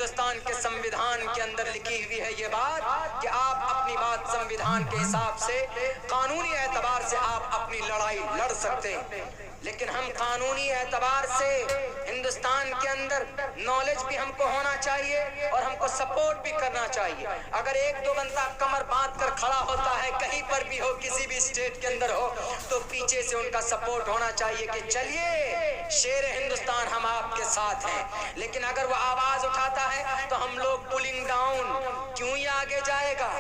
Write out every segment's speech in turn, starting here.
ہندوستان کے سنویدھان کے اندر لکھی ہوئی ہے یہ بات کہ آپ اپنی بات سنویدھان کے حساب سے قانونی اعتبار سے آپ اپنی لڑائی لڑ سکتے ہیں، لیکن ہم قانونی اعتبار سے ہندوستان کے اندر نالج بھی ہم کو ہونا چاہیے اور ہم کو سپورٹ بھی کرنا چاہیے۔ اگر ایک دو بندہ کمر باندھ کر کھڑا ہوتا ہے کہیں پر بھی ہو، کسی بھی اسٹیٹ کے اندر ہو، تو پیچھے سے ان کا سپورٹ ہونا چاہیے کہ چلیے شیر ہندوستان ہم آپ کے ساتھ ہیں۔ لیکن اگر وہ آواز اٹھاتا ہے تو ہم لوگ پولنگ ڈاؤن، کیوں یہ آگے جائے گا؟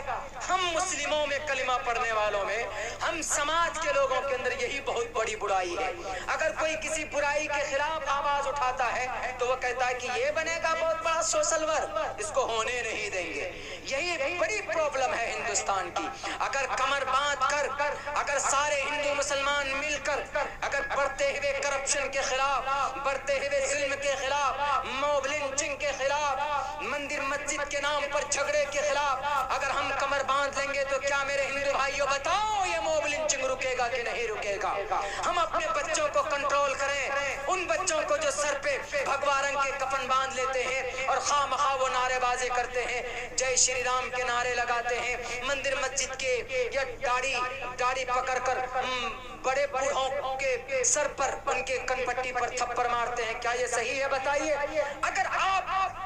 ہم مسلموں میں، کلمہ پڑھنے والوں میں، ہم سماج کے لوگوں کے اندر یہی بہت بڑی برائی ہے۔ اگر کوئی کسی برائی کے خلاف آواز اٹھاتا ہے تو وہ کہتا ہے کہ یہ بنے گا بہت بڑا سوشل ورک، اس کو ہونے نہیں دیں گے۔ یہی بڑی پرابلم ہے ہندوستان کی۔ اگر کمر باندھ کر، اگر سارے ہندو مسلمان مل کر، اگر بڑھتے ہوئے کرپشن کے خلاف، بڑھتے ہوئے ظلم کے خلاف، موب لنچنگ کے خلاف، مندر مسجد کے نام پر جھگڑے کے خلاف اگر ہم کمر باندھ لیں گے تو کیا میرے ہندو بھائیوں بتاؤ یہ موب لنچنگ رکے گا کہ نہیں رکے گا؟ ہم اپنے بچوں کو کنٹرول کریں، ان بچوں کو جو سر پہ بھگوا رنگ کے کفن باندھ لیتے ہیں اور خواہ مخواہ وہ نعرے بازی کرتے ہیں، جے شری رام کے نعرے لگاتے ہیں، مندر مسجد کے یا داڑھی پکڑ کر بڑے بوڑھوں کے سر پر ان کے کن پٹی پر تھپڑ مارتے ہیں، کیا یہ صحیح ہے؟ بتائیے۔ اگر آپ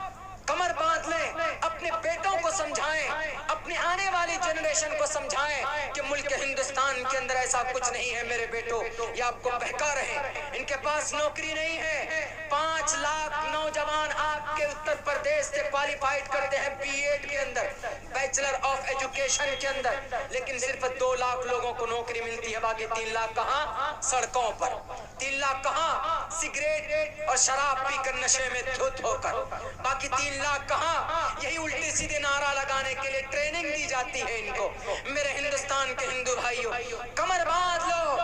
کمر باندھ لیں، اپنے بیٹوں کو سمجھائیں، اپنے آنے والی جنریشن کو سمجھائیں کہ ملک ہندوستان کے اندر ایسا کچھ نہیں ہے میرے بیٹوں، یہ آپ کو بہکا رہے ہیں، ان کے پاس نوکری نہیں ہے۔ 5 لاکھ نوجوان آپ کے اتر پردیش سے کوالیفائڈ کرتے ہیں بی ایڈ کے اندر، بیچلر آف ایجوکیشن کے اندر، لیکن صرف 2 لاکھ لوگوں کو نوکری ملتی ہے، باقی 3 لاکھ کہاں؟ سڑکوں پر۔ 3 لاکھ کہاں؟ سگریٹ اور شراب پی کر نشے میں دھت ہو کر۔ باقی 3 لاکھ کہاں؟ یہی الٹے سیدھے نعرہ لگانے کے لیے ٹریننگ دی جاتی ہے ان کو۔ میرے ہندوستان کے ہندو بھائیوں، کمر باندھ لو،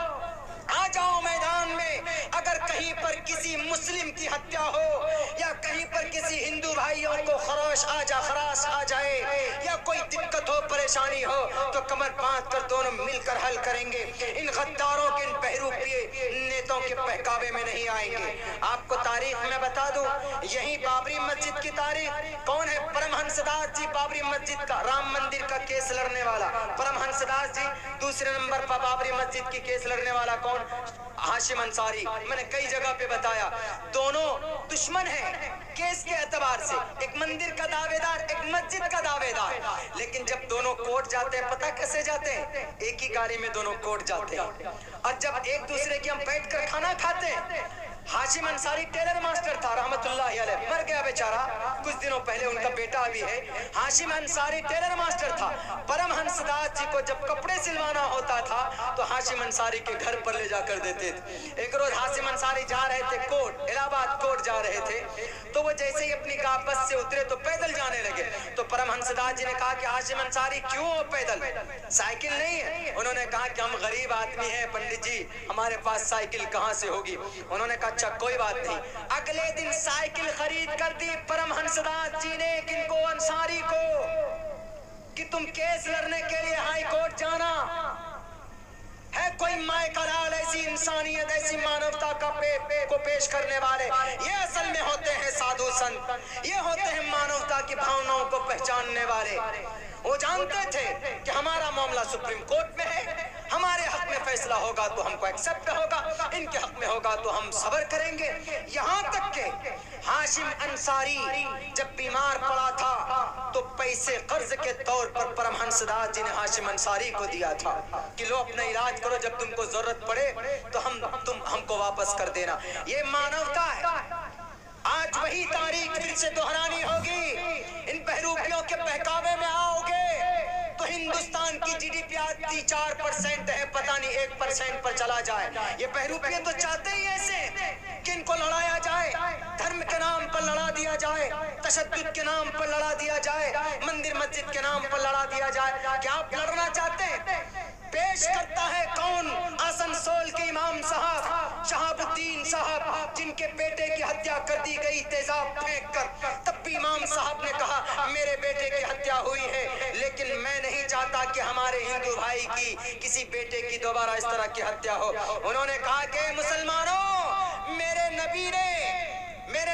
آ جاؤ میدان میں۔ اگر کہیں پر کسی مسلم کی ہتیا ہو یا کہیں پر کسی ہندو بھائیوں کو خراش آ جائے یا کوئی دقت ہو، پریشانی ہو، تو کمر باندھ کر دونوں مل کر حل کریں گے۔ ان غداروں کے، ان بہروپیے نیتوں کے بہکاوے میں نہیں آئیں گے۔ آپ کو تاریخ میں بتا دوں، یہی بابری مسجد کی تاریخ، کون ہے؟ پرمہنس داس جی، بابری مسجد کا، رام مندر کا کیس لڑنے والا پرمہنس داس جی۔ دوسرے نمبر پر بابری مسجد کی کیس لڑنے والا کون؟ ہاشم انصاری۔ میں نے کئی جگہ پہ بتایا، دونوں دشمن ہیں کیس کے اعتبار سے، ایک مندر کا دعوے دار، ایک مسجد کا دعوے دار، لیکن جب دونوں کورٹ جاتے ہیں پتہ کیسے جاتے ہیں؟ ایک ہی گاڑی میں دونوں کورٹ جاتے ہیں، اور جب ایک دوسرے کی ہم بیٹھ کر کھانا کھاتے ہیں۔ ہاشم انصاری ٹیلر ماسٹر تھا رحمت اللہ علیہ، مر گیا بیچارہ کچھ دنوں پہلے، ان کا بیٹا بھی ہے۔ ہاشم انصاری ٹیلر ماسٹر تھا۔ پرمہنس داس جی کو جب کپڑے سلوانا ہوتا تھا تو ہاشم انصاری کے گھر پر لے جا کر دیتے تھے۔ ایک روز ہاشم انصاری جا رہے تھے کوٹ، الہ آباد کوٹ جا رہے تھے، تو وہ جیسے ہی اپنی بس سے اترے تو پیدل جانے لگے، تو پرمہنس داس جی نے کہا کہ ہاشم انصاری کیوں ہو پیدل؟ سائیکل نہیں ہے؟ انہوں نے کہا کہ ہم غریب آدمی ہیں پنڈت جی، ہمارے پاس سائیکل کہاں سے ہوگی؟ انہوں نے کہا اچھا کوئی بات نہیں۔ اگلے دن سائیکل خرید کر دی پرمہنس داس جی نے کن کو؟ انصاری کو، کہ تم کیس لڑنے کے لیے ہائی کورٹ جانا ہے۔ کوئی مائے کا لال، ایسی انسانیت، ایسی مانوتا کو پیش کرنے والے، یہ اصل میں ہوتے ہیں سادھو سنت، یہ ہوتے ہیں مانوتا کی بھاوناؤں کو پہچاننے والے۔ وہ جانتے تھے کہ ہمارا معاملہ سپریم کورٹ میں ہے، ہمارے حق میں فیصلہ ہوگا تو ہم کو ایکسپٹ ہوگا، ان کے حق میں ہوگا تو ہم صبر کریں گے۔ یہاں تک کہ ہاشم انصاری جب بیمار پڑا تھا تو پیسے قرض کے طور پر پرمہنس داس جی نے ہاشم انصاری کو دیا تھا کہ لو اپنا علاج کرو، جب تم کو ضرورت پڑے تو تم ہم کو واپس کر دینا۔ یہ مانوتا ہے۔ آج وہی تاریخ پھر سے دہرانی ہوگی۔ ان بہروپیوں کے بہکاوے میں آؤ گے تو ہندوستان کی جی ڈی پی آتی 4% ہے، پتہ نہیں 1% پر چلا جائے۔ یہ بہروپیے تو چاہتے ہی ایسے کہ ان کو لڑایا جائے، دھرم کے نام پر لڑا دیا جائے، تشدد کے نام پر لڑا دیا جائے، مندر مسجد کے نام پر لڑا دیا جائے۔ کیا آپ لڑنا چاہتے ہیں؟ پیش کرتا ہے کون؟ آسنسول کے امام صاحب شہاب الدین صاحب، جن کے بیٹے کی ہتیا کر دی گئی تیزاب پھینک کر۔ تب بھی امام صاحب نے کہا میرے بیٹے کی ہتیا ہوئی ہے، لیکن میں نہیں چاہتا کہ ہمارے ہندو بھائی کی کسی بیٹے کی دوبارہ اس طرح کی ہتیا ہو۔ انہوں نے کہا کہ مسلمانوں، میرے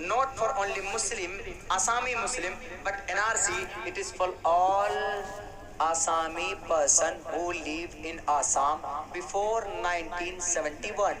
not for only Muslim, Assami Muslim, but NRC it is for all Assami person who live in Assam before 1971.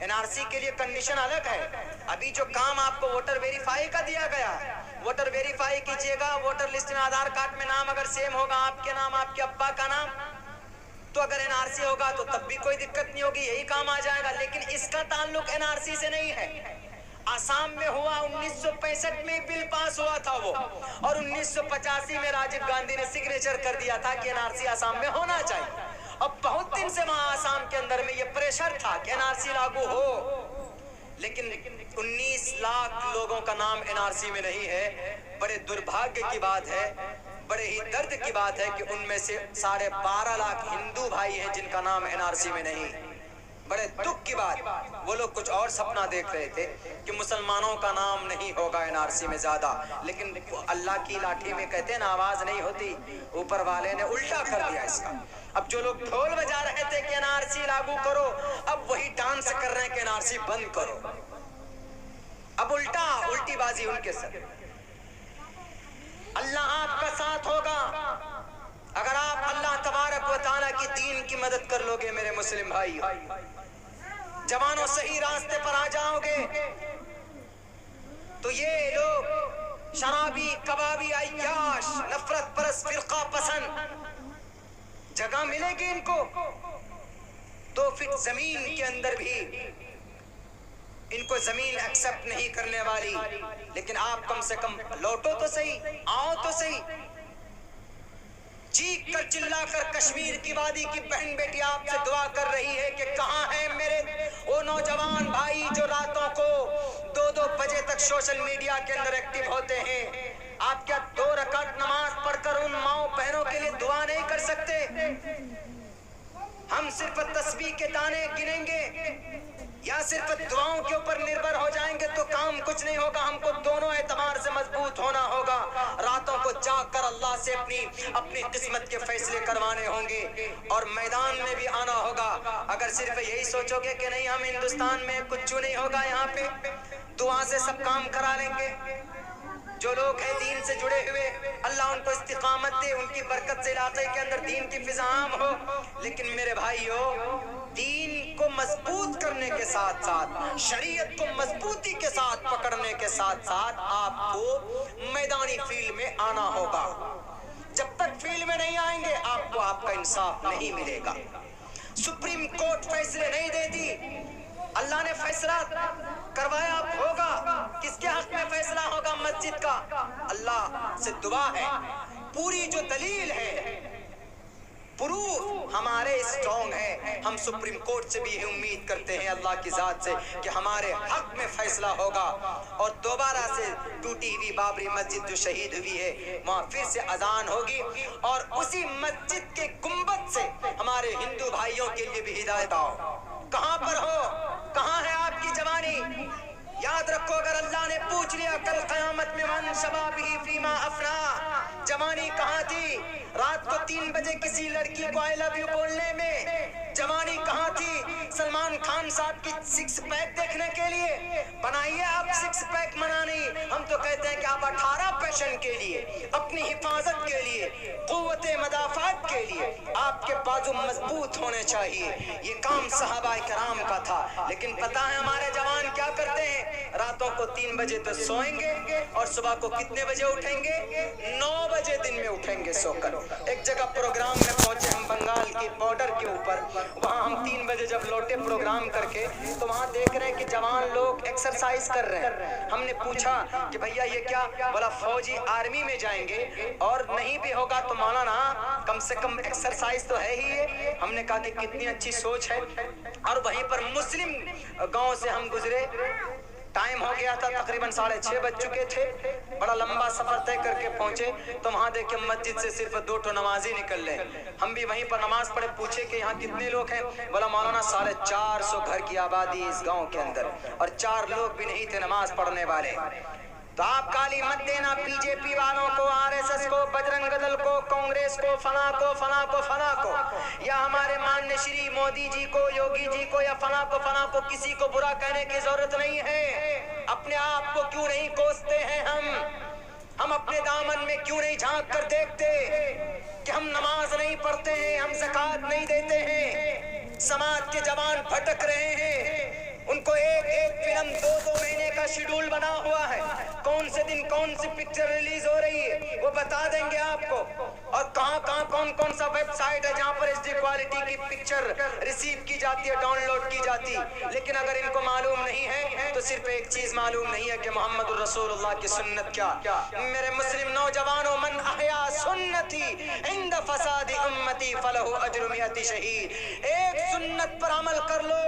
NRC کے لیے کنڈیشن الگ ہے. ابھی جو کام آپ کو ووٹر ویریفائی کا دیا گیا، ووٹر ویریفائی کیجئے گا، ووٹر لسٹ میں آدھار کارڈ میں نام اگر سیم ہوگا، آپ کے نام آپ کے ابا کا نام، تو اگر NRC ہوگا تو تب بھی کوئی دقت نہیں ہوگی، یہی کام آ جائے گا. لیکن اس کا تعلق NRC سے نہیں ہے. آسام میں ہوا 1965 میں بل پاس ہوا تھا وہ، اور 1985 میں راجیو گاندھی نے سگنیچر کر دیا تھا کہ NRC آسام میں ہونا چاہیے. اب بہت دن سے وہاں آسام کے اندر میں یہ پریشر تھا کہ NRC لاگو ہو، لیکن 19 لاکھ لوگوں کا نام NRC میں نہیں ہے. بڑے دربھاگیہ کی بات ہے، بڑے ہی درد کی بات ہے کہ ان میں سے 12.5 لاکھ ہندو بھائی ہیں جن کا نام NRC میں نہیں. بڑے دکھ کی بات. وہ لوگ کچھ اور سپنا دیکھ رہے تھے کہ مسلمانوں کا نام نہیں ہوگا NRC میں زیادہ، لیکن اللہ کی لاٹھی میں کہتے ہیں نا آواز نہیں ہوتی، اوپر والے نے الٹا کر دیا اس کا. اب جو لوگ ڈھول بجا رہے تھے کہ NRC لاگو کرو، اب وہی ڈانس کر رہے ہیں کہ NRC بند کرو. اب الٹی بازی ان کے ساتھ. اللہ آپ کا ساتھ ہوگا اگر آپ اللہ تبارک و تعالیٰ کی دین کی مدد کر لو گے. میرے مسلم بھائی جوانوں صحیح راستے پر آ جاؤ گے تو یہ لوگ شرابی، کبابی، عیاش، نفرت پرست، فرقہ پسند جگہ ملے گی ان کو 2 فٹ زمین کے اندر بھی ان کو زمین ایکسپٹ نہیں کرنے والی. لیکن آپ کم سے کم لوٹو تو صحیح، آؤ تو صحیح. چیخ کر چلا کر کشمیر کی وادی کی بہن بیٹی آپ سے دعا کر رہی ہے کہ کہاں ہیں میرے وہ نوجوان بھائی جو راتوں کو 2 بجے تک سوشل میڈیا کے اندر ایکٹیو ہوتے ہیں. آپ کیا 2 رکعت نماز پڑھ کر ان ماؤں بہنوں کے لیے دعا نہیں کر سکتے؟ ہم صرف تسبیح کے دانے گنیں گے یا صرف دعاؤں کے اوپر نربھر ہو جائیں گے تو کام کچھ نہیں ہوگا. ہم کو دونوں اعتبار سے مضبوط ہونا ہوگا. راتوں کو جاگ کر اللہ سے اپنی قسمت کے فیصلے کروانے ہوں گے اور میدان میں بھی آنا ہوگا. اگر صرف یہی سوچو گے کہ نہیں ہم ہندوستان میں کچھ نہیں ہوگا، یہاں پہ دعا سے سب کام کرا لیں گے. جو لوگ ہیں دین سے جڑے ہوئے، اللہ ان کو استقامت دے، ان کی برکت سے علاقے کے اندر دین کی فضا عام ہو. لیکن میرے بھائیو، دین کو مضبوط کرنے کے ساتھ ساتھ، شریعت کو مضبوطی کے ساتھ پکڑنے کے ساتھ ساتھ آپ کو میدانی فیلڈ میں آنا ہوگا. جب تک فیلڈ میں نہیں آئیں گے آپ کو آپ کا انصاف نہیں ملے گا. سپریم کورٹ فیصلے نہیں دیتی، اللہ نے فیصلہ کروایا ہوگا. کس کے حق میں فیصلہ ہوگا؟ مسجد کا. اللہ سے دعا ہے پوری جو دلیل ہے، پروف ہمارے اسٹرانگ ہے. ہم سپریم کورٹ سے بھی امید کرتے ہیں اللہ کی ذات سے کہ ہمارے حق میں فیصلہ ہوگا اور دوبارہ سے ٹوٹی ہوئی بابری مسجد جو شہید ہوئی ہے وہاں پھر سے اذان ہوگی اور اسی مسجد کے گنبد سے ہمارے ہندو بھائیوں کے لیے بھی ہدایت آؤ. کہاں پر ہو؟ کہاں ہے آپ کی جوانی؟ یاد رکھو، اگر اللہ نے پوچھ لیا کل قیامت میں من شبابہ فیما افنا، جوانی کہاں تھی؟ رات کو 3 بجے کسی لڑکی کو آئی لو یو بولنے میں جوانی کہاں تھی؟ سلمان خان صاحب کی 6 پیک دیکھنے کے لیے بنائیے آپ 6 پیک منانی. ہم تو کہتے ہیں کہ آپ 18 پیشن کے لیے، اپنی حفاظت کے لیے، قوت مدافعت کے لیے آپ کے بازو مضبوط ہونے چاہیے. یہ کام صحابہ کرام کا تھا. لیکن پتہ ہے ہمارے جوان کیا کرتے ہیں؟ راتوں کو 3 بجے تو سوئیں گے اور صبح کو کتنے بجے اٹھیں گے؟ 9 بجے دن میں اٹھیں گے سو کر. ایک جگہ پروگرام میں پہنچے ہم بنگال کی بارڈر کے اوپر، وہاں ہم 3 بجے جب لوٹے پروگرام کر کے تو وہاں دیکھ رہے ہیں کہ جوان لوگ ایکسرسائز کر رہے ہیں. ہم نے پوچھا کہ بھیا یہ کیا؟ بولا فوجی آرمی میں جائیں گے اور نہیں بھی ہوگا تو مولانا کم سے کم ایکسرسائز تو ہے ہی ہے. ہم نے کہا کہ کتنی اچھی سوچ ہے. اور وہیں پر مسلم گاؤں سے ہم گزرے، ٹائم ہو گیا تھا، تقریباً 6:30 بج چکے تھے. بڑا لمبا سفر طے کر کے پہنچے تو وہاں دیکھے مسجد سے صرف 2 نمازی نکل رہے. ہم بھی وہیں پر نماز پڑھے، پوچھے کہ یہاں کتنے لوگ ہیں؟ بولا مولانا 450 گھر کی آبادی اس گاؤں کے اندر اور 4 لوگ بھی نہیں تھے نماز پڑھنے والے. تو آپ گالی مت دینا بی جے پی والوں کو، RSS کو، بجرنگ دل کو، کانگریس کو، فلاں کو فلاں کو فلاں کو، یا ہمارے مانیہ شری مودی جی کو، یوگی جی کو، یا فلاں کو فلاں کو. کسی کو برا کہنے کی ضرورت نہیں ہے. اپنے آپ کو کیوں نہیں کوستے ہیں ہم اپنے دامن میں کیوں نہیں جھانک کر دیکھتے کہ ہم نماز نہیں پڑھتے ہیں، ہم زکوٰۃ نہیں دیتے ہیں، سماج کے جوان بھٹک رہے ہیں. ان کو ایک ایک فلم 2-2 مہینے کا شیڈول بنا ہوا ہے، کون سے دن کون سی پکچر ریلیز ہو رہی ہے وہ بتا دیں گے آپ کو، اور کہاں کہاں کون سا ویب سائٹ ہے جہاں پر ایچ ڈی کوالٹی کی پکچر ریسیو کی جاتی ہے، ڈاؤن لوڈ کی جاتی ہے۔ لیکن اگر ان کو معلوم نہیں ہے تو صرف ایک چیز معلوم نہیں ہے کہ محمد الرسول اللہ کی سنت کیا۔ میرے مسلم نوجوانوں، من احیا سنتی عند فساد امتی فلہ اجر 100 شہید، ایک سنت پر عمل کر لو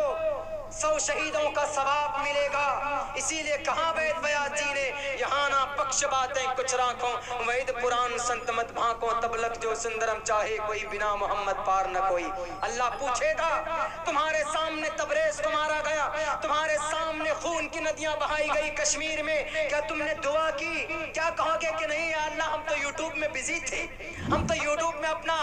100 شہیدوں کا ثواب ملے گا۔ اسی لیے کہا وید بیات جی نے، یہاں نہ پکش باتیں کچھ راکھوں، وید پران سنت مت بھانکوں، تب لگ جو سندرم چاہے کوئی بنا محمد پار نہ کوئی۔ اللہ پوچھے گا، تمہارے سامنے تبریز کو مارا گیا، تمہارے سامنے خون کی ندیاں بہائی گئی کشمیر میں، کیا تم نے دعا کی؟ کیا کہو گے کہ نہیں یا اللہ ہم تو یوٹیوب میں بزی تھے، ہم تو یوٹیوب میں اپنا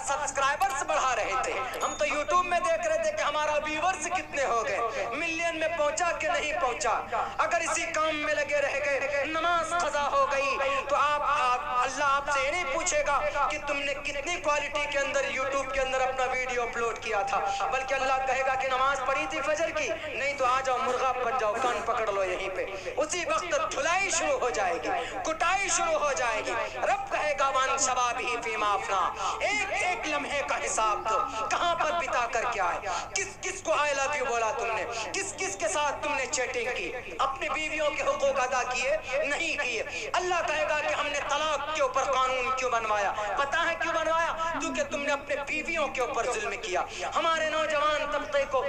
سبسکرائبرز بڑھا رہے تھے، ہم تو یوٹیوب میں دیکھ رہے تھے کہ ہمارا ویورز کتنے ہو گئے، ملین میں پہنچا کہ نہیں پہنچا۔ اگر اسی کام میں لگے رہ گئے، نماز قضا ہو گئی، تو اللہ آپ سے یہ نہیں پوچھے گا کہ تم نے کتنی کوالٹی کے اندر یوٹیوب کے اندر اپنا ویڈیو اپلوڈ کیا تھا، بلکہ اللہ کہے گا کہ نماز پڑھی تھی فجر کی، نہیں تو آ جاؤ مرغا بن جاؤ، کان پکڑ لو یہیں پہ۔ اسی وقت دھلائی شروع ہو جائے گی، کٹائی شروع ہو جائے گی۔ رب کہے گا وان شبابہ فیما افنا، ایک ایک لمحے کا حساب دو، کہاں پر بتا کر کے آئے، کس کس کو آئی لو یو بولا تم نے، کس کس کے ساتھ تم نے چیٹنگ کی، اپنی بیویوں کے حقوق ادا کیے نہیں کیے۔ اللہ کہے گا کہ ہم نے طلاق کے اوپر قانون کیوں بنوایا، پتہ ہے کیوں بنوایا؟ کیونکہ تم نے اپنے بیویوں کے اوپر ظلم کیا۔ ہمارے نوجوان طبقے کو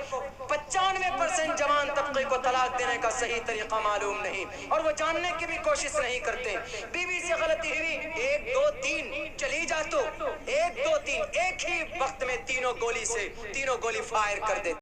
95% جوان طبقے کو طلاق دینے کا صحیح طریقہ معلوم نہیں، اور وہ جاننے کی بھی کوشش نہیں کرتے۔ بیوی سے غلطی ہوئی، 1 2 3 چلی جا تو 1 2 3 ایک ہی وقت میں تینوں گولی فائر کر دیتے۔